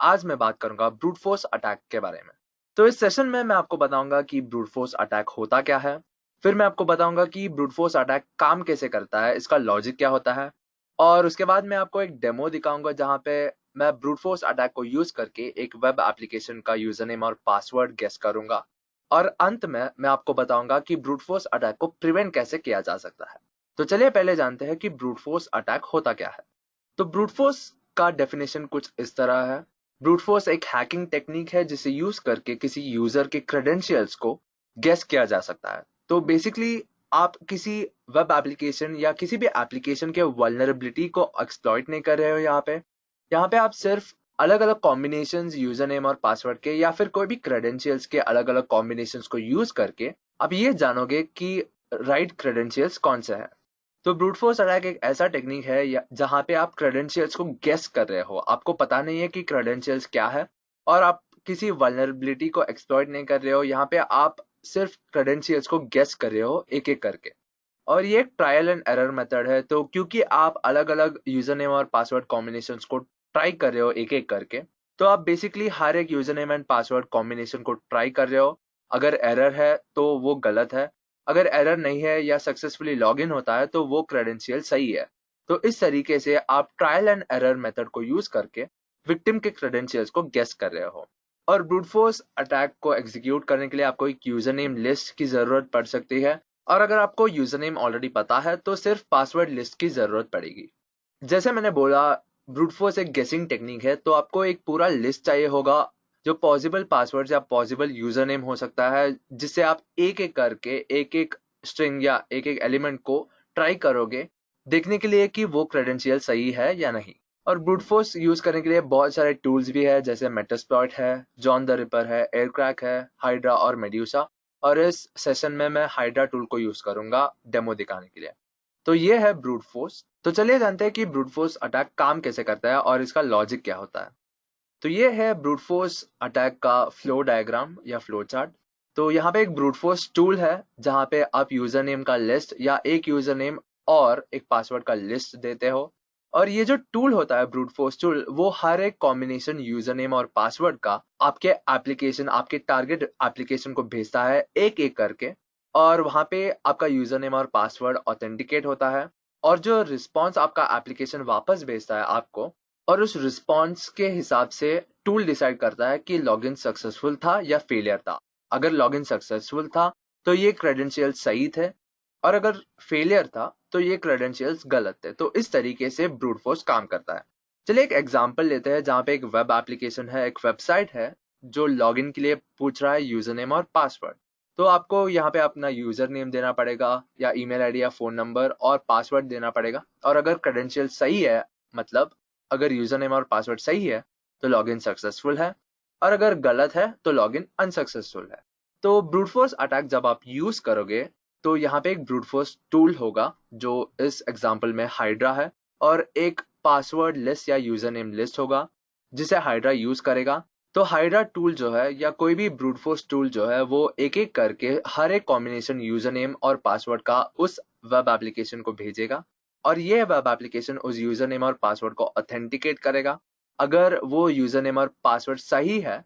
आज मैं बात करूंगा ब्रूट फोर्स अटैक के बारे में। तो इस सेशन में मैं आपको बताऊंगा कि ब्रूट फोर्स अटैक होता क्या है। फिर मैं आपको बताऊंगा कि ब्रूट फोर्स अटैक काम कैसे करता है, इसका लॉजिक क्या होता है। और उसके बाद मैं आपको एक डेमो दिखाऊंगा जहां पे मैं ब्रूट फोर्स अटैक को यूज करके एक वेब एप्लीकेशन का यूजर नेम और पासवर्ड गेस करूंगा। और अंत में मैं आपको बताऊंगा कि ब्रूट फोर्स अटैक को प्रिवेंट कैसे किया जा सकता है। तो चलिए पहले जानते हैं कि ब्रूट फोर्स अटैक होता क्या है। तो ब्रूट फोर्स का डेफिनेशन कुछ इस तरह है। ब्रूट फोर्स एक हैकिंग टेक्निक है जिसे यूज करके किसी यूजर के क्रेडेंशियल्स को गेस किया जा सकता है। तो बेसिकली आप किसी वेब एप्लीकेशन या किसी भी एप्लीकेशन के वल्नरेबिलिटी को एक्सप्लॉइट नहीं कर रहे हो। यहाँ पे आप सिर्फ अलग अलग कॉम्बिनेशंस यूजर नेम और पासवर्ड के या फिर कोई भी क्रेडेंशियल्स के अलग अलग कॉम्बिनेशंस को यूज करके आप ये जानोगे कि राइट क्रेडेंशियल्स कौन से हैं। तो ब्रूट फोर्स अटैक एक ऐसा टेक्निक है जहां पे आप क्रेडेंशियल्स को गेस कर रहे हो, आपको पता नहीं है कि क्रेडेंशियल्स क्या है और आप किसी वल्नरेबिलिटी को एक्सप्लॉइट नहीं कर रहे हो। यहाँ पे आप सिर्फ क्रेडेंशियल्स को गेस कर रहे हो एक एक करके। और ये एक ट्रायल एंड एरर मेथड है। तो क्योंकि आप अलग अलग यूजर नेम और पासवर्ड कॉम्बिनेशंस को ट्राई कर रहे हो एक एक करके, तो आप बेसिकली हर एक user name and password combination को ट्राई कर रहे हो। अगर एरर है तो वो गलत है, अगर एरर नहीं है या सक्सेसफुली लॉग इन होता है तो वो क्रेडेंशियल सही है। तो इस तरीके से आप ट्रायल एंड एरर मेथड को यूज करके विक्टिम के क्रेडेंशियल्स को गेस कर रहे हो। और ब्रूट फोर्स अटैक को एग्जीक्यूट करने के लिए आपको एक यूजर नेम लिस्ट की जरूरत पड़ सकती है। और अगर आपको यूजर नेम ऑलरेडी पता है तो सिर्फ पासवर्ड लिस्ट की जरूरत पड़ेगी। जैसे मैंने बोला, ब्रूट फोर्स एक गेसिंग टेक्निक है, तो आपको एक पूरा लिस्ट चाहिए होगा जो पॉसिबल पासवर्ड या पॉसिबल यूजर नेम हो सकता है, जिससे आप एक एक करके एक एक स्ट्रिंग या एक एक एलिमेंट को ट्राई करोगे देखने के लिए कि वो क्रेडेंशियल सही है या नहीं। और ब्रूट फोर्स यूज करने के लिए बहुत सारे टूल्स भी है, जैसे मेटास्प्लॉइट है, जॉन द रिपर है, एयरक्रैक है, हाइड्रा और मेड्यूसा। और इस सेशन में मैं हाइड्रा टूल को यूज करूंगा डेमो दिखाने के लिए। तो ये है ब्रूट फोर्स। तो चलिए जानते हैं कि ब्रूट फोर्स अटैक काम कैसे करता है और इसका लॉजिक क्या होता है। तो ये है ब्रूट फोर्स अटैक का फ्लो डायग्राम या फ्लो चार्ट। तो यहाँ पे एक ब्रूट फोर्स टूल है जहाँ पे आप यूजर नेम का लिस्ट या एक यूजर नेम और एक पासवर्ड का लिस्ट देते हो। और ये जो टूल होता है ब्रूट फोर्स टूल, वो हर एक कॉम्बिनेशन यूजर नेम और पासवर्ड का आपके एप्लीकेशन, आपके टारगेट एप्लीकेशन को भेजता है एक एक करके। और वहां पे आपका यूजर नेम और पासवर्ड ऑथेंटिकेट होता है। और जो रिस्पॉन्स आपका एप्लीकेशन वापस भेजता है आपको, और उस रिस्पॉन्स के हिसाब से टूल डिसाइड करता है कि लॉगिन सक्सेसफुल था या फेलियर था। अगर लॉगिन सक्सेसफुल था तो ये क्रेडेंशियल्स सही थे, और अगर फेलियर था तो ये क्रेडेंशियल्स गलत थे। तो इस तरीके से ब्रूट फोर्स काम करता है। चलिए एक एग्जांपल लेते हैं जहां पे एक वेब एप्लीकेशन है, एक वेबसाइट है जो लॉगिन के लिए पूछ रहा है यूजर नेम और पासवर्ड। तो आपको यहाँ पे अपना यूजर नेम देना पड़ेगा या ईमेल आईडी या फोन नंबर, और पासवर्ड देना पड़ेगा। और अगर क्रेडेंशियल सही है, मतलब अगर यूजर नेम और पासवर्ड सही है, तो लॉगिन सक्सेसफुल है, और अगर गलत है तो लॉगिन अनसक्सेसफुल है। तो ब्रूट फोर्स अटैक जब आप यूज करोगे तो यहाँ पे एक ब्रूट फोर्स टूल होगा जो इस एग्जांपल में हाइड्रा है, और एक पासवर्ड लिस्ट या यूजर नेम लिस्ट होगा जिसे हाइड्रा यूज करेगा। तो हाइड्रा टूल जो है या कोई भी ब्रूट फोर्स टूल जो है, वो एक एक करके हर एक कॉम्बिनेशन यूजर नेम और पासवर्ड का उस वेब एप्लीकेशन को भेजेगा। और ये वेब एप्लीकेशन उस यूजर नेम और पासवर्ड को ऑथेंटिकेट करेगा। अगर वो यूजर नेम और पासवर्ड सही है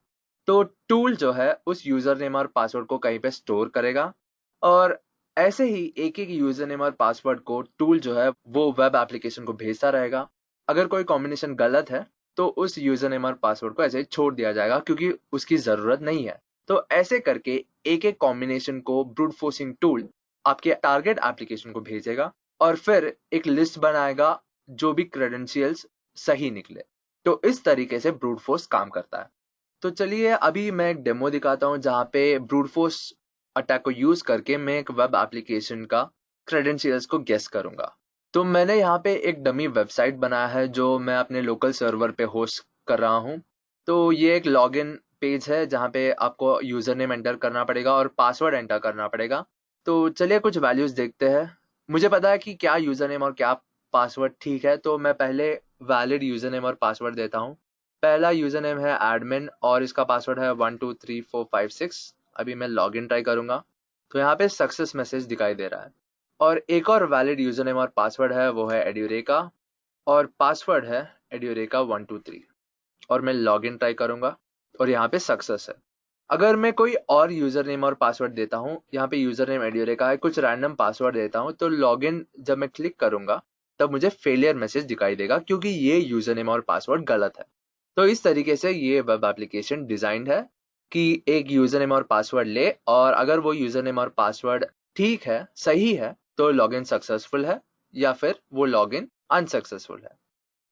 तो टूल जो है उस यूजर नेम और पासवर्ड को कहीं पे स्टोर करेगा। और ऐसे ही एक एक यूजर नेम और पासवर्ड को टूल जो है वो वेब एप्लीकेशन को भेजता रहेगा। अगर कोई कॉम्बिनेशन गलत है तो उस यूजर नेम और पासवर्ड को ऐसे ही छोड़ दिया जाएगा क्योंकि उसकी जरूरत नहीं है। तो ऐसे करके एक एक कॉम्बिनेशन को ब्रूट फोर्सिंग टूल आपके टारगेट एप्लीकेशन को भेजेगा, और फिर एक लिस्ट बनाएगा जो भी क्रेडेंशियल्स सही निकले। तो इस तरीके से ब्रूट फोर्स काम करता है। तो चलिए अभी मैं एक डेमो दिखाता हूँ जहाँ पे ब्रूट फोर्स अटैक को यूज करके मैं एक वेब एप्लीकेशन का क्रेडेंशियल्स को गेस करूंगा। तो मैंने यहाँ पे एक डमी वेबसाइट बनाया है जो मैं अपने लोकल सर्वर पे होस्ट कर रहा हूँ। तो ये एक लॉगिन पेज है जहाँ पे आपको यूजर नेम एंटर करना पड़ेगा और पासवर्ड एंटर करना पड़ेगा। तो चलिए कुछ वैल्यूज देखते हैं। मुझे पता है कि क्या यूजर नेम और क्या पासवर्ड ठीक है, तो मैं पहले वैलिड यूजर नेम और पासवर्ड देता हूँ। पहला यूजर नेम है एडमिन और इसका पासवर्ड है 123456। अभी मैं लॉगिन ट्राई करूंगा तो यहाँ पे सक्सेस मैसेज दिखाई दे रहा है। और एक और वैलिड यूजर नेम और पासवर्ड है, वो है एड्यूरेका, और पासवर्ड है एड्यूरेका 123। और मैं लॉगिन ट्राई करूंगा और यहाँ पे सक्सेस है। अगर मैं कोई और यूजर नेम और पासवर्ड देता हूँ, यहाँ पे यूजर नेम एड्यूरेका है, कुछ रैंडम पासवर्ड देता हूँ, तो लॉगिन जब मैं क्लिक करूंगा तब मुझे फेलियर मैसेज दिखाई देगा क्योंकि ये यूजर नेम और पासवर्ड गलत है। तो इस तरीके से ये वेब एप्लीकेशन डिजाइंड है कि एक यूजर नेम और पासवर्ड ले, और अगर वो यूजर नेम और पासवर्ड ठीक है, सही है, तो लॉगिन सक्सेसफुल है, या फिर वो लॉगिन अनसक्सेसफुल है।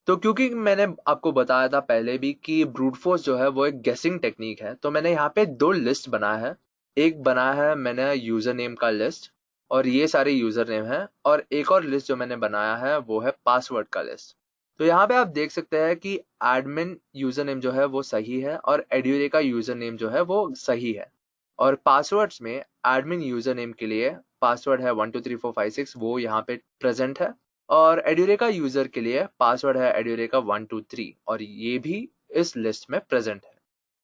तो क्योंकि मैंने आपको बताया था पहले भी कि ब्रूट फोर्स जो है वो एक गेसिंग टेक्निक है, तो मैंने यहाँ पे दो लिस्ट बनाया है। एक बनाया है मैंने यूजर नेम का लिस्ट, और ये सारे यूजर नेम है, और एक और लिस्ट जो मैंने बनाया है वो है पासवर्ड का लिस्ट। तो यहाँ पे आप देख सकते हैं कि एडमिन यूजर नेम जो है वो सही है और एड्यूरे का यूजर नेम जो है वो सही है। और पासवर्ड्स में एडमिन यूजर नेम के लिए पासवर्ड है 123456, वो यहाँ पे प्रेजेंट है, और एड्यूरेका यूजर के लिए पासवर्ड है एड्यूरेका 123, और ये भी इस लिस्ट में प्रेजेंट है।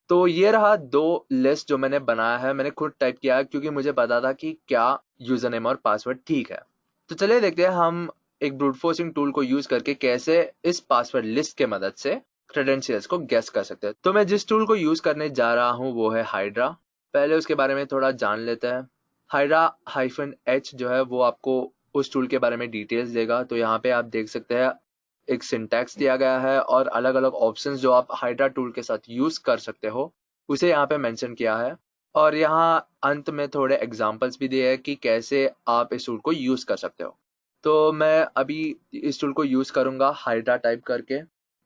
तो ये रहा दो लिस्ट जो मैंने बनाया है, मैंने खुद टाइप किया है क्योंकि मुझे पता था कि क्या यूजर नेम और पासवर्ड ठीक है। तो चलिए देखते हैं हम एक ब्रूट फोर्सिंग टूल को यूज करके कैसे इस पासवर्ड लिस्ट के मदद से क्रेडेंशियल्स को गेस कर सकते हैं। तो मैं जिस टूल को यूज करने जा रहा हूँ वो है हाइड्रा। पहले उसके बारे में थोड़ा जान लेते हैं। हाइड्रा -H जो है वो आपको उस टूल के बारे में डिटेल्स देगा। तो यहाँ पे आप देख सकते हैं एक सिंटैक्स दिया गया है और अलग अलग ऑप्शंस जो आप हाइड्रा टूल के साथ यूज कर सकते हो उसे यहाँ पे मेंशन किया है, और यहाँ अंत में थोड़े एग्जांपल्स भी दिए हैं कि कैसे आप इस टूल को यूज कर सकते हो। तो मैं अभी इस टूल को यूज करूंगा हाइड्रा टाइप करके।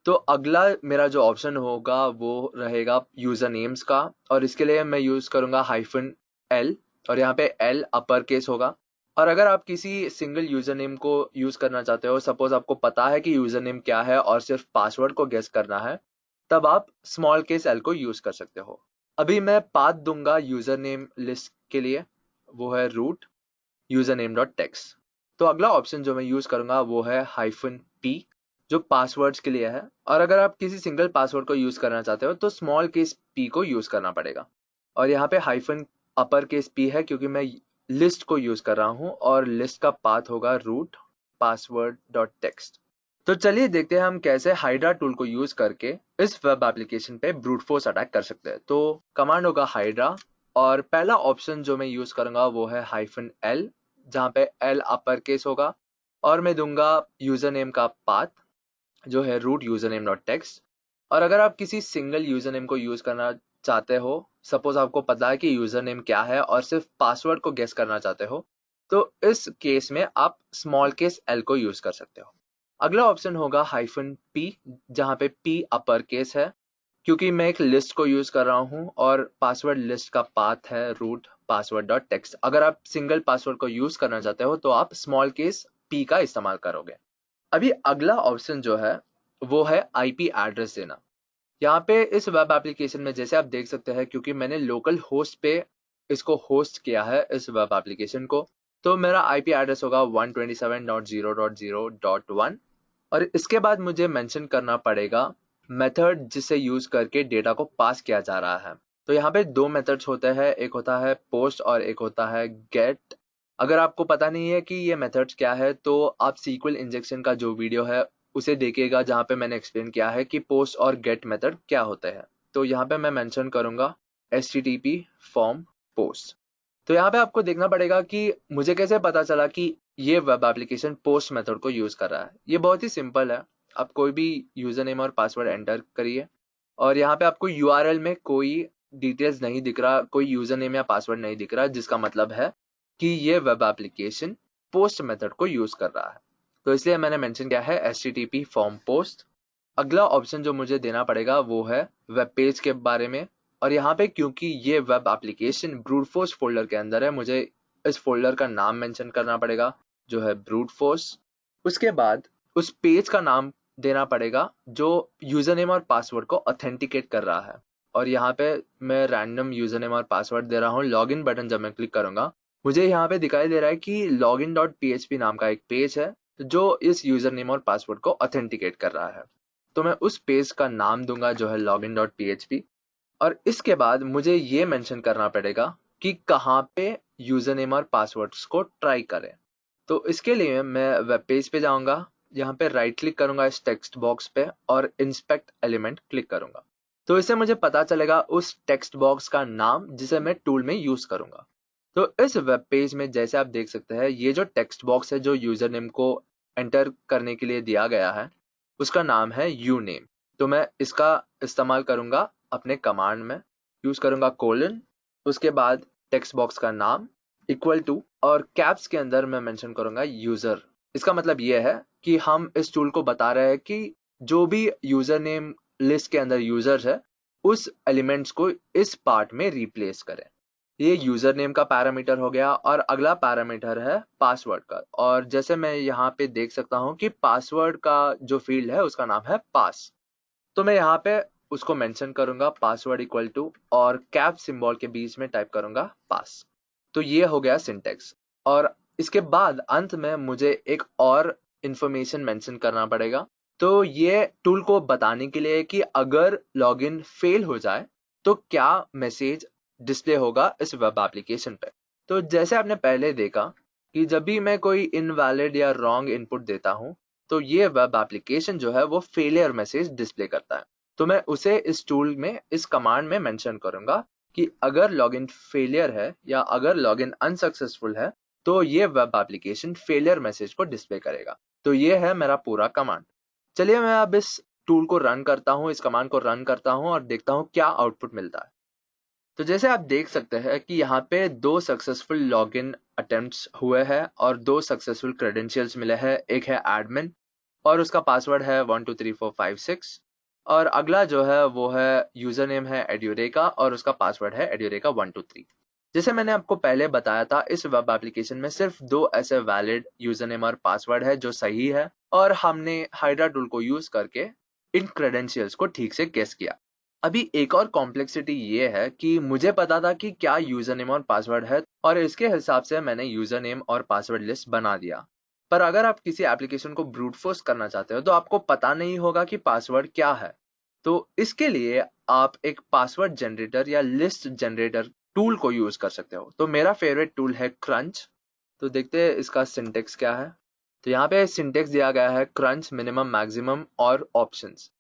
तो अगला मेरा जो ऑप्शन होगा वो रहेगा यूजर नेम्स का, और इसके लिए मैं यूज करूंगा -L, और यहाँ पे L अपर केस होगा। और अगर आप किसी सिंगल यूजर नेम को यूज करना चाहते हो, सपोज आपको पता है कि यूजर नेम क्या है और सिर्फ पासवर्ड को गेस करना है, तब आप स्मॉल केस L को यूज कर सकते हो। अभी मैं पाथ दूंगा यूजर नेम लिस्ट के लिए, वो है root user name dot text. तो अगला ऑप्शन जो मैं यूज करूंगा वो है -P, जो पासवर्ड्स के लिए है। और अगर आप किसी सिंगल पासवर्ड को यूज करना चाहते हो तो स्मॉल केस P को यूज करना पड़ेगा। और यहाँ पे हाइफन अपर केस P है क्योंकि मैं लिस्ट को यूज कर रहा हूँ, और लिस्ट का पाथ होगा रूट पासवर्ड डॉट टेक्स्ट। तो चलिए देखते हैं हम कैसे हाइड्रा टूल को यूज करके इस वेब एप्लीकेशन पे ब्रूट फोर्स अटैक कर सकते हैं। तो कमांड होगा हाइड्रा, और पहला ऑप्शन जो मैं यूज करूंगा वो है -L, जहाँ पे L अपर केस होगा, और मैं दूंगा यूजर नेम का पाथ जो है root user name dot text. और अगर आप किसी सिंगल यूजर नेम को यूज करना चाहते हो, सपोज आपको पता है कि यूजर नेम क्या है और सिर्फ पासवर्ड को गेस करना चाहते हो, तो इस केस में आप स्मॉल केस L को यूज कर सकते हो। अगला ऑप्शन होगा -P, जहाँ पे P अपर केस है क्योंकि मैं एक लिस्ट को यूज कर रहा हूँ, और पासवर्ड लिस्ट का पाथ है रूट पासवर्ड डॉट टेक्स्ट। अगर आप सिंगल पासवर्ड को यूज करना चाहते हो तो आप स्मॉल केस P का इस्तेमाल करोगे। अभी अगला ऑप्शन जो है वो है IP एड्रेस देना। यहाँ पे इस वेब एप्लीकेशन में जैसे आप देख सकते हैं, क्योंकि मैंने लोकल होस्ट पे इसको होस्ट किया है इस वेब एप्लीकेशन को, तो मेरा IP एड्रेस होगा 127.0.0.1, और इसके बाद मुझे मेंशन करना पड़ेगा मेथड जिसे यूज करके डेटा को पास किया जा रहा है। तो यहाँ पे दो मेथड्स होते हैं, एक होता है पोस्ट और एक होता है गेट। अगर आपको पता नहीं है कि ये मेथड्स क्या है तो आप SQL इंजेक्शन का जो वीडियो है उसे देखिएगा, जहाँ पे मैंने एक्सप्लेन किया है कि पोस्ट और गेट मेथड क्या होते हैं। तो यहाँ पे मैं मेंशन करूंगा HTTP फॉर्म पोस्ट। तो यहाँ पे आपको देखना पड़ेगा कि मुझे कैसे पता चला कि ये वेब एप्लीकेशन पोस्ट मेथड को यूज कर रहा है। ये बहुत ही सिंपल है, आप कोई भी यूजर नेम और पासवर्ड एंटर करिए, और यहाँ पे आपको URL में कोई डिटेल्स नहीं दिख रहा, कोई यूजर नेम या पासवर्ड नहीं दिख रहा, जिसका मतलब है कि ये वेब एप्लीकेशन पोस्ट मेथड को यूज कर रहा है। तो इसलिए मैंने मेंशन किया है HTTP फॉर्म पोस्ट। अगला ऑप्शन जो मुझे देना पड़ेगा वो है वेब पेज के बारे में, और यहाँ पे क्योंकि ये web application brute force folder के अंदर है, मुझे इस फोल्डर का नाम मेंशन करना पड़ेगा जो है ब्रूट फोर्स। उसके बाद उस पेज का नाम देना पड़ेगा जो यूजर नेम और पासवर्ड को ऑथेंटिकेट कर रहा है, और यहाँ पे मैं रैंडम यूजर नेम और पासवर्ड दे रहा हूँ। लॉगिन बटन जब मैं क्लिक करूंगा मुझे यहाँ पे दिखाई दे रहा है कि login.php नाम का एक पेज है जो इस यूजर नेम और पासवर्ड को ऑथेंटिकेट कर रहा है। तो मैं उस पेज का नाम दूंगा जो है login.php, और इसके बाद मुझे ये मेंशन करना पड़ेगा कि कहाँ पे यूजर नेम और पासवर्ड्स को ट्राई करें। तो इसके लिए मैं वेब पेज पे जाऊंगा, यहाँ पे राइट क्लिक करूंगा इस टेक्स्ट बॉक्स पे और इंस्पेक्ट एलिमेंट क्लिक करूंगा। तो इससे मुझे पता चलेगा उस टेक्स्ट बॉक्स का नाम जिसे मैं टूल में यूज करूंगा। तो इस वेब पेज में जैसे आप देख सकते हैं, ये जो टेक्स्ट बॉक्स है जो यूजर नेम को एंटर करने के लिए दिया गया है, उसका नाम है यू नेम। तो मैं इसका इस्तेमाल करूंगा अपने कमांड में, यूज करूंगा कोलन, उसके बाद टेक्स्ट बॉक्स का नाम इक्वल टू, और कैप्स के अंदर मैं मेंशन करूंगा यूजर। इसका मतलब ये है कि हम इस टूल को बता रहे हैं कि जो भी यूजर नेम लिस्ट के अंदर यूजर्स है, उस एलिमेंट्स को इस पार्ट में रिप्लेस करें। ये यूजर नेम का पैरामीटर हो गया, और अगला पैरामीटर है पासवर्ड का। और जैसे मैं यहाँ पे देख सकता हूँ कि पासवर्ड का जो फील्ड है उसका नाम है पास। तो मैं यहाँ पे उसको मेंशन करूंगा पासवर्ड इक्वल टू, और कैप सिंबल के बीच में टाइप करूंगा पास। तो ये हो गया सिंटेक्स। और इसके बाद अंत में मुझे एक और इंफॉर्मेशन मेंशन करना पड़ेगा। तो ये टूल को बताने के लिए कि अगर लॉगिन फेल हो जाए तो क्या मैसेज डिस्प्ले होगा इस वेब एप्लीकेशन पे। तो जैसे आपने पहले देखा कि जब भी मैं कोई इनवैलिड या रॉन्ग इनपुट देता हूं, तो ये वेब एप्लीकेशन जो है वो फेलियर मैसेज डिस्प्ले करता है। तो मैं उसे इस टूल में, इस कमांड में मेंशन करूंगा कि अगर लॉगिन फेलियर है या अगर लॉगिन अनसक्सेसफुल है, तो ये वेब एप्लीकेशन फेलियर मैसेज को डिस्प्ले करेगा। तो ये है मेरा पूरा कमांड। चलिए मैं अब इस टूल को रन करता हूँ, इस कमांड को रन करता हूँ और देखता हूँ क्या आउटपुट मिलता है। तो जैसे आप देख सकते हैं कि यहाँ पे 2 सक्सेसफुल लॉगिन अटेम्प्ट्स हुए हैं और 2 सक्सेसफुल क्रेडेंशियल्स मिले हैं। एक है एडमिन और उसका पासवर्ड है 123456, और अगला जो है वो है यूजर नेम है एड्यूरेका और उसका पासवर्ड है एड्यूरेका123। जैसे मैंने आपको पहले बताया था, इस वेब एप्लीकेशन में सिर्फ 2 ऐसे वैलिड यूजर नेम और पासवर्ड है जो सही है, और हमने हाइड्रा टूल को यूज करके इन क्रेडेंशियल्स को ठीक से गेस किया। अभी एक और कॉम्प्लेक्सिटी ये है कि मुझे पता था कि क्या यूजर नेम और पासवर्ड है, और इसके हिसाब से मैंने यूजर नेम और पासवर्ड लिस्ट बना दिया। पर अगर आप किसी एप्लीकेशन को ब्रूट फोर्स करना चाहते हो तो आपको पता नहीं होगा कि पासवर्ड क्या है। तो इसके लिए आप एक पासवर्ड जनरेटर या लिस्ट जनरेटर टूल को यूज कर सकते हो। तो मेरा फेवरेट टूल है क्रंच। तो देखते हैं इसका सिंटेक्स क्या है। तो यहाँ पे सिंटेक्स दिया गया है क्रंच, मिनिमम, मैक्सिमम और ऑप्शंस।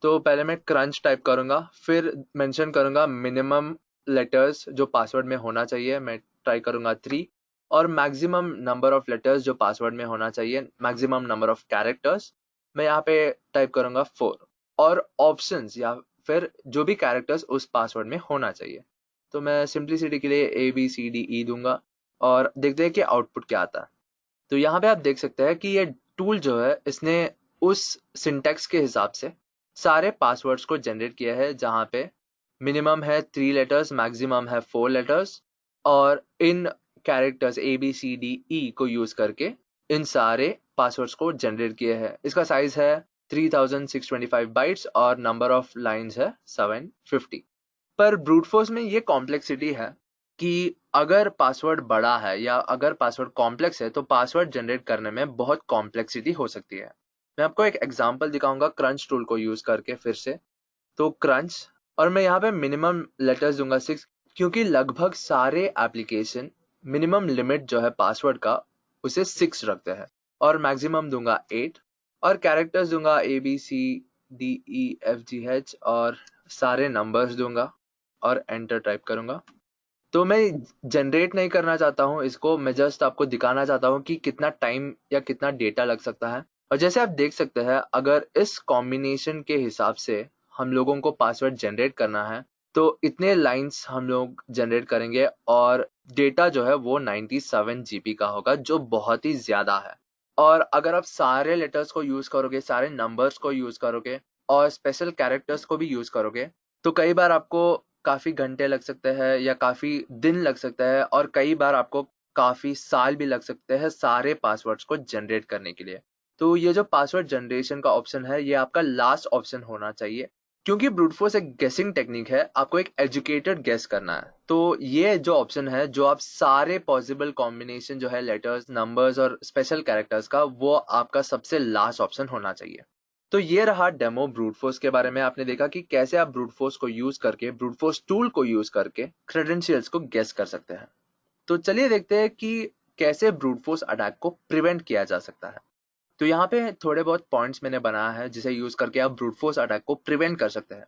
तो पहले मैं क्रंच टाइप करूंगा, फिर मेंशन करूंगा मिनिमम लेटर्स जो पासवर्ड में होना चाहिए, मैं ट्राई करूंगा 3, और मैक्सिमम नंबर ऑफ लेटर्स जो पासवर्ड में होना चाहिए, मैक्सिमम नंबर ऑफ कैरेक्टर्स, मैं यहाँ पे टाइप करूंगा 4, और ऑप्शंस या फिर जो भी कैरेक्टर्स उस पासवर्ड में होना चाहिए। तो मैं सिंप्लिसिटी के लिए ABCDE दूंगा और देखते हैं कि आउटपुट क्या आता है। तो यहाँ पे आप देख सकते हैं कि ये टूल जो है इसने उस सिंटेक्स के हिसाब से सारे पासवर्ड्स को जनरेट किया है, जहाँ पे मिनिमम है 3 लेटर्स, मैक्सिमम है 4 लेटर्स, और इन कैरेक्टर्स ABCDE को यूज करके इन सारे पासवर्ड्स को जनरेट किए हैं। इसका साइज है 3625 बाइट्स और नंबर ऑफ लाइंस है 750। पर ब्रूट फोर्स में ये कॉम्प्लेक्सिटी है कि अगर पासवर्ड बड़ा है या अगर पासवर्ड कॉम्प्लेक्स है तो पासवर्ड जनरेट करने में बहुत कॉम्प्लेक्सिटी हो सकती है। मैं आपको एक एग्जांपल दिखाऊंगा क्रंच टूल को यूज करके फिर से। तो क्रंच, और मैं यहाँ पे मिनिमम लेटर्स दूंगा 6, क्योंकि लगभग सारे एप्लीकेशन मिनिमम लिमिट जो है पासवर्ड का उसे 6 रखते हैं, और मैक्सिमम दूंगा 8, और कैरेक्टर्स दूंगा ABCDEFGH और सारे नंबर्स दूंगा और एंटर टाइप करूंगा। तो मैं जनरेट नहीं करना चाहता हूँ इसको, मैं जस्ट आपको दिखाना चाहता हूँ कि कितना टाइम या कितना डेटा लग सकता है। और जैसे आप देख सकते हैं, अगर इस कॉम्बिनेशन के हिसाब से हम लोगों को पासवर्ड जनरेट करना है तो इतने लाइंस हम लोग जनरेट करेंगे, और डेटा जो है वो 97 GB का होगा, जो बहुत ही ज्यादा है। और अगर आप सारे लेटर्स को यूज करोगे, सारे नंबर्स को यूज करोगे और स्पेशल कैरेक्टर्स को भी यूज करोगे, तो कई बार आपको काफी घंटे लग सकते हैं या काफी दिन लग सकता है, और कई बार आपको काफी साल भी लग सकते हैं सारे पासवर्ड्स को जनरेट करने के लिए। तो ये जो पासवर्ड जनरेशन का ऑप्शन है, ये आपका लास्ट ऑप्शन होना चाहिए, क्योंकि ब्रूट फोर्स एक गेसिंग टेक्निक है, आपको एक एजुकेटेड गेस करना है। तो ये जो ऑप्शन है, जो आप सारे पॉसिबल कॉम्बिनेशन जो है लेटर्स, नंबर्स और स्पेशल कैरेक्टर्स का, वो आपका सबसे लास्ट ऑप्शन होना चाहिए। तो ये रहा डेमो ब्रूट फोर्स के बारे में। आपने देखा कि कैसे आप ब्रूट फोर्स को यूज करके, ब्रूट फोर्स टूल को यूज करके क्रेडेंशियल्स को गेस कर सकते हैं। तो चलिए देखते हैं कि कैसे ब्रूट फोर्स अटैक को प्रिवेंट किया जा सकता है। तो यहाँ पे थोड़े बहुत पॉइंट्स मैंने बनाया है जिसे यूज करके आप ब्रूट फोर्स अटैक को प्रिवेंट कर सकते हैं।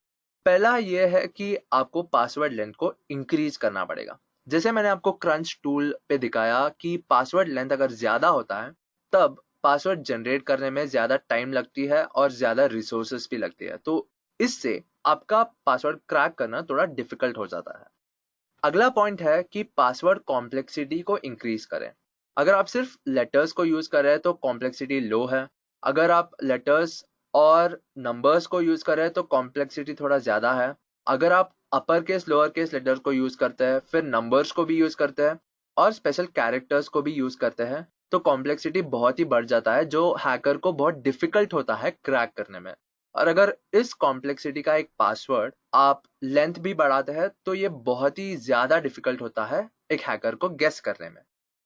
पहला ये है कि आपको पासवर्ड लेंथ को इंक्रीज करना पड़ेगा। जैसे मैंने आपको क्रंच टूल पे दिखाया कि पासवर्ड लेंथ अगर ज्यादा होता है तब पासवर्ड जनरेट करने में ज्यादा टाइम लगती है और ज्यादा रिसोर्सेस भी लगती है, तो इससे आपका पासवर्ड क्रैक करना थोड़ा डिफिकल्ट हो जाता है। अगला पॉइंट है कि पासवर्ड कॉम्प्लेक्सिटी को इंक्रीज करें। अगर आप सिर्फ लेटर्स को यूज कर रहे हैं तो कॉम्प्लेक्सिटी लो है। अगर आप लेटर्स और नंबर्स को यूज कर रहे हैं तो कॉम्प्लेक्सिटी थोड़ा ज्यादा है। अगर आप upper case lower case letters को यूज करते हैं, फिर नंबर्स को भी यूज करते हैं और स्पेशल कैरेक्टर्स को भी यूज करते हैं, तो कॉम्प्लेक्सिटी बहुत ही बढ़ जाता है जो हैकर को बहुत डिफिकल्ट होता है क्रैक करने में। और अगर इस कॉम्प्लेक्सिटी का एक पासवर्ड आप लेंथ भी बढ़ाते हैं तो ये बहुत ही ज्यादा डिफिकल्ट होता है एक हैकर को गेस करने में।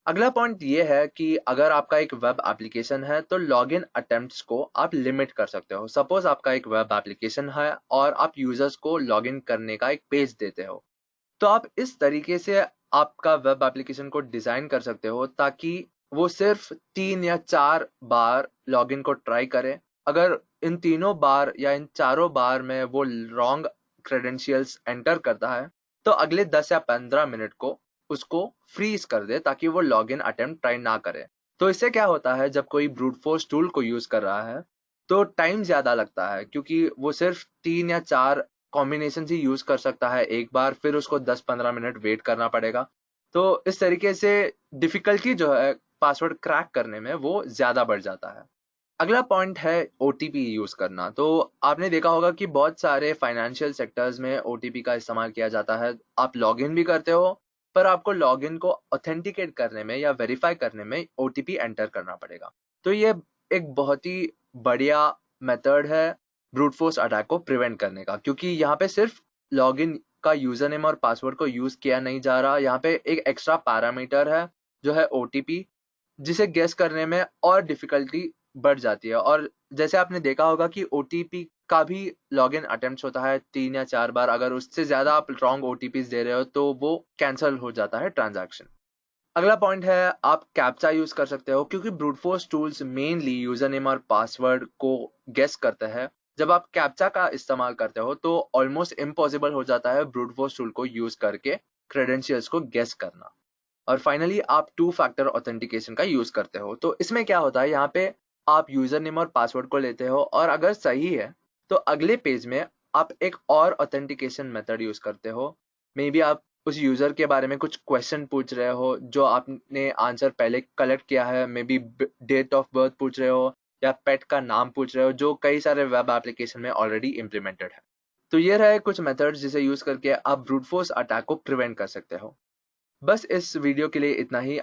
अगला पॉइंट ये है कि अगर आपका एक वेब एप्लीकेशन है तो लॉगिन अटेम्प्ट्स को आप लिमिट कर सकते हो। सपोज आपका एक वेब एप्लीकेशन है और आप यूजर्स को लॉगिन करने का एक पेज देते हो, तो आप इस तरीके से आपका वेब एप्लीकेशन को डिजाइन कर सकते हो ताकि वो सिर्फ 3 या 4 बार लॉगिन को ट्राई करे। अगर इन तीनों बार या इन चारों बार में वो रॉन्ग क्रेडेंशियल्स एंटर करता है तो अगले 10 या 15 मिनट को उसको फ्रीज कर दे ताकि वो लॉगिन अटेम्प्ट ट्राई ना करे। तो इससे क्या होता है, जब कोई ब्रूट फोर्स टूल को यूज कर रहा है तो टाइम ज्यादा लगता है क्योंकि वो सिर्फ 3 या 4 कॉम्बिनेशन ही यूज कर सकता है एक बार, फिर उसको 10-15 मिनट वेट करना पड़ेगा। तो इस तरीके से डिफिकल्टी जो है पासवर्ड क्रैक करने में वो ज्यादा बढ़ जाता है। अगला पॉइंट है ओटीपी यूज करना। तो आपने देखा होगा कि बहुत सारे फाइनेंशियल सेक्टर्स में ओटीपी का इस्तेमाल किया जाता है। आप लॉगिन भी करते हो पर आपको लॉगिन को ऑथेंटिकेट करने में या वेरीफाई करने में ओटीपी एंटर करना पड़ेगा। तो ये एक बहुत ही बढ़िया मेथड है ब्रूट फोर्स अटैक को प्रिवेंट करने का, क्योंकि यहाँ पे सिर्फ लॉगिन का यूजर नेम और पासवर्ड को यूज किया नहीं जा रहा, यहाँ पे एक एक्स्ट्रा पैरामीटर है जो है ओटीपी, जिसे गेस करने में और डिफिकल्टी बढ़ जाती है। और जैसे आपने देखा होगा कि ओटीपी का भी लॉगिन अटेम्प्ट होता है 3 या 4 बार। अगर उससे ज्यादा आप रॉन्ग ओटीपीज दे रहे हो तो वो कैंसिल हो जाता है ट्रांजैक्शन। अगला पॉइंट है आप कैप्चा यूज कर सकते हो, क्योंकि brute force tools mainly user name और पासवर्ड को गेस करते हैं। जब आप कैप्चा का इस्तेमाल करते हो तो ऑलमोस्ट इम्पॉसिबल हो जाता है ब्रूट फोर्स टूल को यूज करके क्रेडेंशियल्स को गेस करना। और फाइनली आप 2 फैक्टर ऑथेंटिकेशन का यूज करते हो। तो इसमें क्या होता है, यहाँ पे आप यूजर नेम और पासवर्ड को लेते हो और अगर सही है तो अगले पेज में आप एक और ऑथेंटिकेशन मेथड यूज करते हो। मे बी आप उस यूजर के बारे में कुछ क्वेश्चन पूछ रहे हो जो आपने आंसर पहले कलेक्ट किया है, maybe date of birth पूछ रहे हो या पेट का नाम पूछ रहे हो, जो कई सारे वेब एप्लीकेशन में ऑलरेडी इम्प्लीमेंटेड है। तो ये रहे कुछ मेथड्स जिसे यूज करके आप ब्रूट फोर्स अटैक को प्रिवेंट कर सकते हो। बस इस वीडियो के लिए इतना ही।